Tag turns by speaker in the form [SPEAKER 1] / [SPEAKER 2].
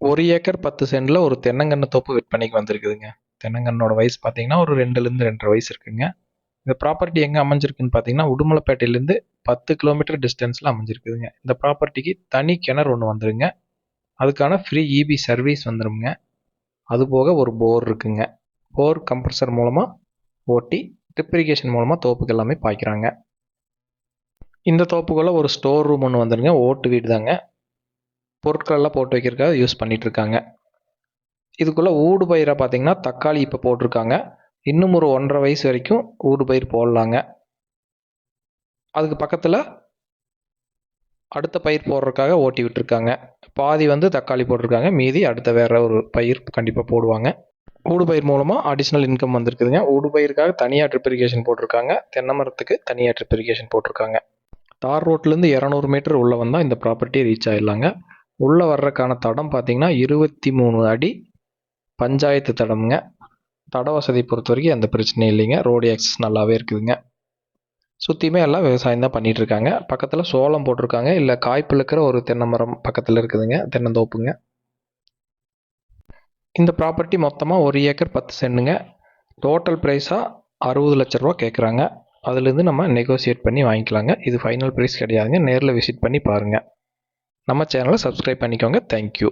[SPEAKER 1] 1 acre 10 சென்ட்ல ஒரு தென்னங்கன்று தோப்பு விற்பனைக்கு வந்திருக்குதுங்க. தென்னங்கன்னோட வயசு பார்த்தீங்கன்னா, ஒரு 2லேருந்து 2 1/2 வயசு இருக்குங்க. இந்த ப்ராப்பர்ட்டி எங்க அமைஞ்சிருக்குன்னு பார்த்தீங்கன்னா, உடுமலைப்பேட்டையிலேருந்து 10 கிலோமீட்டர் டிஸ்டன்ஸ்ல அமைஞ்சிருக்குதுங்க. இந்த ப்ராப்பர்ட்டிக்கு தனி கிணறு ஒண்ணு வந்துருங்க. அதுக்கான ஃப்ரீ ஈபி சர்வீஸ் வந்துரும்ங்க. அதுபோக ஒரு போர் இருக்குங்க. போர் கம்ப்ரசர் மூலமா ஓட்டி ட்ரிப் இரிகேஷன் மூலமா தோப்புக்கு எல்லாமே பாய்க்கிறாங்க. இந்த தோப்புக்குள்ள ஒரு ஸ்டோர் ரூம் ஒண்ணு வந்துருங்க. ஓட்டு வீடு தாங்க. பொருட்கள் எல்லாம் போட்டு வைக்கிறதுக்காக யூஸ் பண்ணிட்டு இருக்காங்க. இதுக்குள்ள ஊடு பயிரா பார்த்தீங்கன்னா, தக்காளி இப்போ போட்டிருக்காங்க. இன்னும் ஒரு 1 1/2 வயசு வரைக்கும் ஊடு பயிர் போடலாங்க. அதுக்கு பக்கத்துல அடுத்த பயிர் போடுறதுக்காக ஓட்டி விட்டுருக்காங்க. பாதி வந்து தக்காளி போட்டிருக்காங்க. மீதி அடுத்த வேற ஒரு பயிர் கண்டிப்பா போடுவாங்க. ஊடு பயிர் மூலமா அடிஷனல் இன்கம் வந்திருக்குதுங்க. ஊடு பயிருக்காக தனியா ட்ரிப் இரிகேஷன் போட்டிருக்காங்க. தென்னை மரத்துக்கு தனியா ட்ரிப் இரிகேஷன் போட்டிருக்காங்க. தார் ரோட்லேருந்து 200 மீட்டர் உள்ள வந்தா இந்த ப்ராப்பர்ட்டி ரீச் ஆயிடலாங்க. உள்ள வர்றதுக்கான தடம் பார்த்தீங்கன்னா 23 அடி பஞ்சாயத்து தடம்ங்க. தட வசதி பொறுத்த வரைக்கும் எந்த பிரச்சனையும் இல்லைங்க. ரோடு ஆக்சஸ் நல்லாவே இருக்குதுங்க. சுற்றியுமே எல்லாம் விவசாயம் தான் பண்ணிட்டு இருக்காங்க. பக்கத்தில் சோளம் போட்டிருக்காங்க. இல்லை காய்ப்பில் இருக்கிற ஒரு தென்னை மரம் பக்கத்தில் இருக்குதுங்க. தென்னந்தோப்புங்க. இந்த ப்ராப்பர்ட்டி மொத்தமாக 1 ஏக்கர் 10 சென்ட்டுங்க. டோட்டல் ப்ரைஸாக 60 லட்ச ரூபா கேட்குறாங்க. அதுலேருந்து நம்ம நெகோசியேட் பண்ணி வாங்கிக்கலாங்க. இது ஃபைனல் ப்ரைஸ் கிடையாதுங்க. நேரில் விசிட் பண்ணி பாருங்கள். நம்ம சேனலை சப்ஸ்கிரைப் பண்ணிக்கோங்க. தேங்க்யூ.